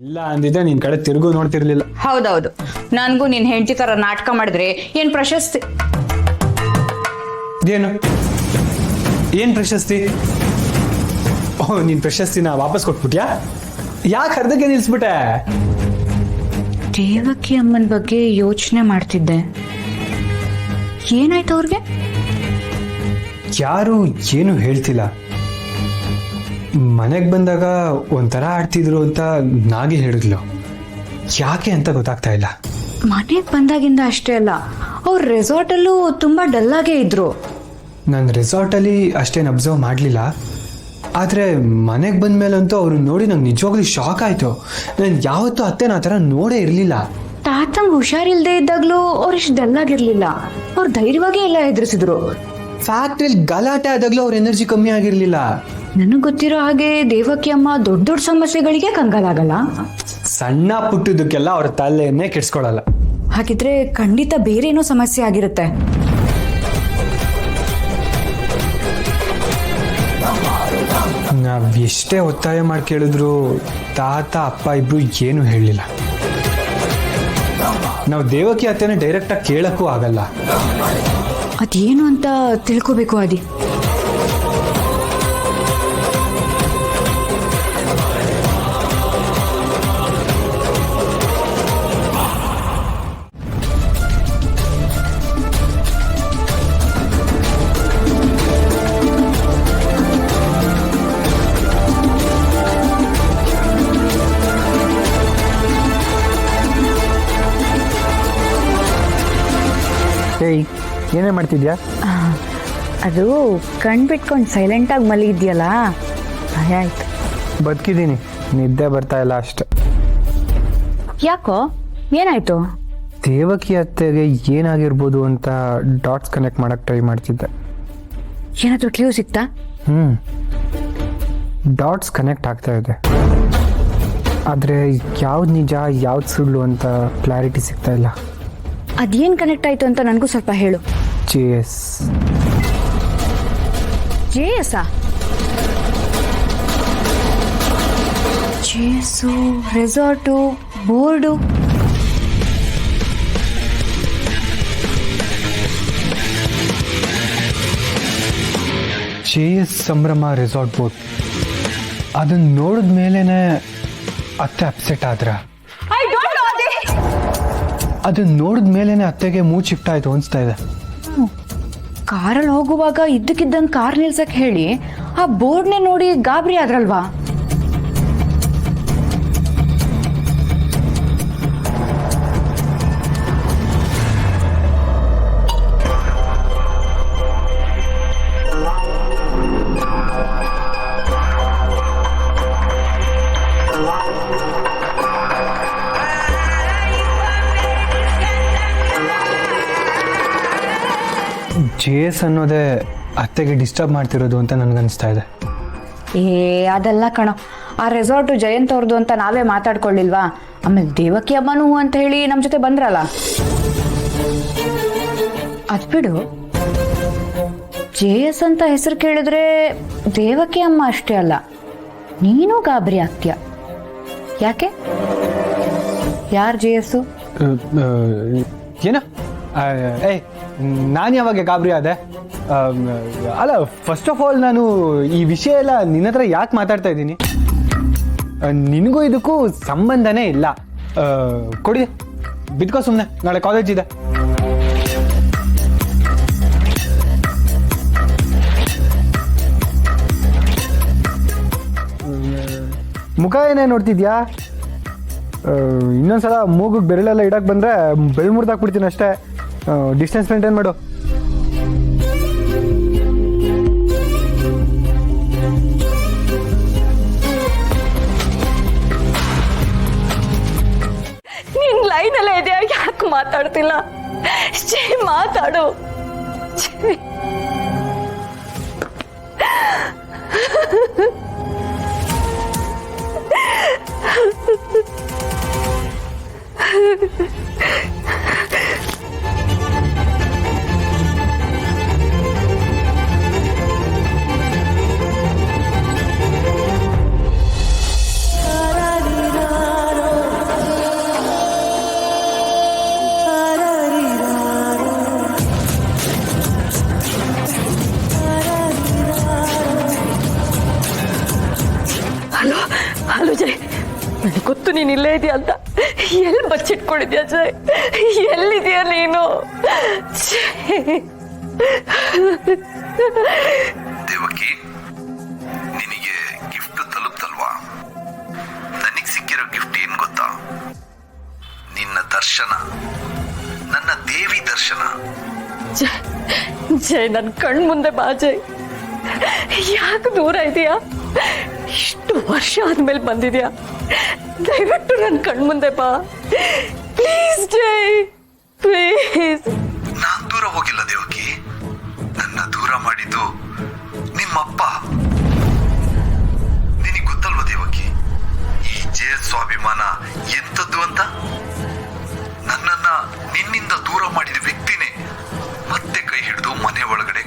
ಇಲ್ಲ ಅಂದಿದ್ದೆ ನಿನ್ ಕಡೆ ತಿರುಗು ನೋಡ್ತಿರ್ಲಿಲ್ಲ. ಹೌದೌದು, ನನ್ಗೂ ನಿನ್ ಹೆಂಡತಿ ತರ ನಾಟಕ ಮಾಡಿದ್ರೆ ಏನ್ ಪ್ರಶಸ್ತಿ? ಏನು ಏನ್ ಪ್ರಶಸ್ತಿ? ಓಹ್, ನಿನ್ ಪ್ರಶಸ್ತಿನ ವಾಪಸ್ ಕೊಟ್ಬಿಟ್ಯಾ? ಯಾಕೆ ಅರ್ಧಕ್ಕೆ ನಿಲ್ಸ್ಬಿಟ್ಟೆ? ದೇವಕಿ ಅಮ್ಮನ ಬಗ್ಗೆ ಯೋಚನೆ ಮಾಡ್ತಿದ್ದೆ. ಏನಾಯ್ತು ಅವ್ರಿಗೆ? ಯಾರು ಏನು ಹೇಳ್ತಿಲ್ಲ. ಮನೆಗೆ ಬಂದಾಗ ಒಂಥರ ಆಡ್ತಿದ್ರು ಅಂತ ನಾಗಿ ಹೇಳಿದ್ಲು. ಯಾಕೆ ಅಂತ ಗೊತ್ತಾಗ್ತಾ ಇಲ್ಲ. ಮನೆಗೆ ಬಂದಾಗಿಂದ ಅಷ್ಟೇ ಅಲ್ಲ, ಅವ್ರ ರೆಸಾರ್ಟ್ ಅಲ್ಲೂ ತುಂಬಾ ಡಲ್ ಆಗೇ ಇದ್ರು. ನಾನು ರೆಸಾರ್ಟಲ್ಲಿ ಅಷ್ಟೇನು ಅಬ್ಸರ್ವ್ ಮಾಡಲಿಲ್ಲ. ಆದರೆ ಮನೆಗೆ ಬಂದ್ಮೇಲಂತೂ ಅವ್ರು ನೋಡಿ ನಂಗೆ ನಿಜವಾಗ್ಲೂ ಶಾಕ್ ಆಯಿತು. ನಾನು ಯಾವತ್ತೂ ಅತ್ತೆನ ಆ ಥರ ನೋಡೇ ಇರಲಿಲ್ಲ. ತಾತಂಗ್ ಹುಷಾರಿಲ್ದೇ ಇದ್ದಾಗ್ಲೂ ಅವ್ರು ಇಷ್ಟು ಡಲ್ ಆಗಿರ್ಲಿಲ್ಲ. ಅವ್ರು ಧೈರ್ಯವಾಗಿ ಎಲ್ಲ ಎದುರಿಸಿದ್ರು. ಫ್ಯಾಕ್ಟ್ರಿಲಿ ಗಲಾಟೆ ಆದಾಗ್ಲೂ ಅವ್ರ ಎನರ್ಜಿ ಕಮ್ಮಿ ಆಗಿರಲಿಲ್ಲ. ನನಗೆ ಗೊತ್ತಿರೋ ಹಾಗೆ ದೇವಕಿ ಅಮ್ಮ ದೊಡ್ಡ ದೊಡ್ಡ ಸಮಸ್ಯೆಗಳಿಗೆ ಕಂಗಾಲಾಗಲ್ಲ. ಸಣ್ಣ ಪುಟ್ಟದಕ್ಕೆಲ್ಲ ಅವ್ರ ತಲೆಯನ್ನೇ ಕೆಡ್ಸ್ಕೊಳಲ್ಲ. ಹಾಗಿದ್ರೆ ಖಂಡಿತ ಬೇರೇನೋ ಸಮಸ್ಯೆ ಆಗಿರುತ್ತೆ. ನಾವ್ ಎಷ್ಟೇ ಒತ್ತಾಯ ಮಾಡಿ ಕೇಳಿದ್ರು ತಾತ ಅಪ್ಪ ಇಬ್ರು ಏನು ಹೇಳಲಿಲ್ಲ. ನಾವು ದೇವಕಿ ಅತ್ತೆನ ಡೈರೆಕ್ಟಾಗಿ ಕೇಳಕ್ಕೂ ಆಗಲ್ಲ. ಅದೇನು ಅಂತ ತಿಳ್ಕೋಬೇಕು ಆದಿ. ಏಯ್, ಏನೇ ಮಾಡ್ತಿದ್ಯಾ? ಅದು ಕಣ್ಬಿಟ್ಕೊಂಡು ಸೈಲೆಂಟಾಗಿ ಮಲಗಿದ್ಯಲ್ಲ, ಭಯ ಆಯ್ತು. ಬದುಕಿದ್ದೀನಿ, ನಿದ್ದೆ ಬರ್ತಾ ಇಲ್ಲ ಅಷ್ಟೆ. ಯಾಕೋ, ಏನಾಯ್ತು? ದೇವಕಿ ಅತ್ತೆಗೆ ಏನಾಗಿರ್ಬೋದು ಅಂತ ಡಾಟ್ಸ್ ಕನೆಕ್ಟ್ ಮಾಡಕ್ ಟ್ರೈ ಮಾಡ್ತಿದ್ದೆ. ಏನಾದ್ರು ಕ್ಲೂ ಸಿಕ್ತಾ? ಡಾಟ್ಸ್ ಕನೆಕ್ಟ್ ಆಗ್ತಾ ಇದೆ, ಆದರೆ ಯಾವ್ದು ನಿಜ ಯಾವ್ದು ಸುಳ್ಳು ಅಂತ ಕ್ಲಾರಿಟಿ ಸಿಗ್ತಾ ಇಲ್ಲ. ಅದೇನ್ ಕನೆಕ್ಟ್ ಆಯ್ತು ಅಂತ ನನಗೂ ಸ್ವಲ್ಪ ಹೇಳು. JS JS, resort, board. JS Sambhrama resort boat. ಅದನ್ನ ನೋಡಿದ ಮೇಲೇನೆ ಅತ್ತೆ ಅಪ್ಸೆಟ್ ಆದ್ರ. ಅದನ್ನ ನೋಡಿದ ಮೇಲೇನೆ ಅತ್ತೆಗೆ ಮೂಡ್ ಶಿಫ್ಟ್ ಆಯ್ತು ಅನ್ಸ್ತಾ ಇದೆ. ಕಾರಲ್ಲಿ ಹೋಗುವಾಗ ಇದ್ದಕ್ಕಿದ್ದಂಗೆ ಕಾರ್ ನಿಲ್ಸಕ್ ಹೇಳಿ ಆ ಬೋರ್ಡ್ನೇ ನೋಡಿ ಗಾಬರಿ ಆದ್ರಲ್ವಾ? JS ಅನ್ನೋದೇ ಅತ್ತೆಗೆ ಡಿಸ್ಟರ್ಬ್ ಮಾಡ್ತಿರೋದು ಅಂತ ನನ್ಗನ್ಸ್ತಾ ಇದೆ. ಅದೆಲ್ಲ ಕಣೋ, ಆ ರೆಸಾರ್ಟು ಜಯಂತ್ ಅವ್ರದ್ದು ಅಂತ ನಾವೇ ಮಾತಾಡ್ಕೊಳ್ಳಿಲ್ವಾ? ಆಮೇಲೆ ದೇವಕಿ ಅಮ್ಮನೂ ಅಂತ ಹೇಳಿ ನಮ್ಮ ಜೊತೆ ಬಂದ್ರಲ್ಲ, ಅದ್ಬಿಡು. JS ಅಂತ ಹೆಸರು ಕೇಳಿದ್ರೆ ದೇವಕಿ ಅಮ್ಮ ಅಷ್ಟೇ ಅಲ್ಲ, ನೀನು ಗಾಬರಿ ಆಗ್ತೀಯ. ಯಾಕೆ? ಯಾರು JS? ಏನ? ಏಯ್, ನಾನು ಯಾವಾಗ ಗಾಬರಿ ಆದೆ? ಅಲ್ಲ, ಫಸ್ಟ್ ಆಫ್ ಆಲ್ ನಾನು ಈ ವಿಷಯ ಎಲ್ಲ ನಿನ್ನ ಹತ್ರ ಯಾಕೆ ಮಾತಾಡ್ತಾ ಇದ್ದೀನಿ? ನಿನಗೂ ಇದಕ್ಕೂ ಸಂಬಂಧನೇ ಇಲ್ಲ. ಕೊಡಿ, ಬಿದ್ಕೋ ಸುಮ್ಮನೆ, ನಾಳೆ ಕಾಲೇಜ್ ಇದೆ. ಮುಖ ಏನೇ ನೋಡ್ತಿದ್ಯಾ? ಇನ್ನೊಂದ್ಸಲ ಮೂಗಿಗೆ ಬೆರಳೆಲ್ಲ ಇಡಕ್ಕೆ ಬಂದರೆ ಬೆಳ್ಳು ಮುರಿದಾಕ್ಬಿಡ್ತೀನಿ ಅಷ್ಟೇ. ಡಿಸ್ಟೆನ್ಸ್ ಮೇಂಟೈನ್ ಮಾಡು. ನಿನ್ ಲೈನಲ್ಲೇ ಇದೆಯಾ? ಯಾಕೆ ಮಾತಾಡ್ತಿಲ್ಲ? ಮಾತಾಡು. ನೀನ್ ಇಲ್ಲೇ ಇದೆಯಾ ಅಂತ ಎಲ್ಲಿ ಬಚ್ಚಿಟ್ಕೊಂಡಿದ್ಯಾ ಜಯ್? ಎಲ್ಲಿದ್ಯಾ ನೀನು? ದೇವಕಿ, ನಿನಗೆ ಗಿಫ್ಟ್ ತಲುಪ್ತಲ್ವಾ? ನನಗೆ ಸಿಕ್ಕಿರೋ ಗಿಫ್ಟ್ ಏನ್ ಗೊತ್ತಾ? ನಿನ್ನ ದರ್ಶನ, ನನ್ನ ದೇವಿ ದರ್ಶನ. ಜಯ್ ನನ್ ಕಣ್ ಮುಂದೆ ಬಾ ಜಯ್. ಯಾಕೆ ದೂರ ಇದೆಯಾ? ಇಷ್ಟು ವರ್ಷ ಆದ್ಮೇಲೆ ಬಂದಿದ್ಯಾ, ದಯವಿಟ್ಟು ನನ್ ಕಣ್ ಮುಂದೆ ಬಾ ಪ್ಲೀಸ್ ಜಯ್, ಪ್ಲೀಸ್. ನಾನ್ ದೂರ ಹೋಗಿಲ್ಲ ದೇವಕಿ, ನನ್ನ ದೂರ ಮಾಡಿದ್ದು ನಿಮ್ಮಪ್ಪ. ನಿನಗೆ ಗೊತ್ತಲ್ವ ದೇವಕಿ, ಈ ಜಯ ಸ್ವಾಭಿಮಾನ ಎಂತದ್ದು ಅಂತ? ನನ್ನನ್ನ ನಿನ್ನಿಂದ ದೂರ ಮಾಡಿದ ವ್ಯಕ್ತಿನೇ ಮತ್ತೆ ಕೈ ಹಿಡಿದು ಮನೆ ಒಳಗಡೆ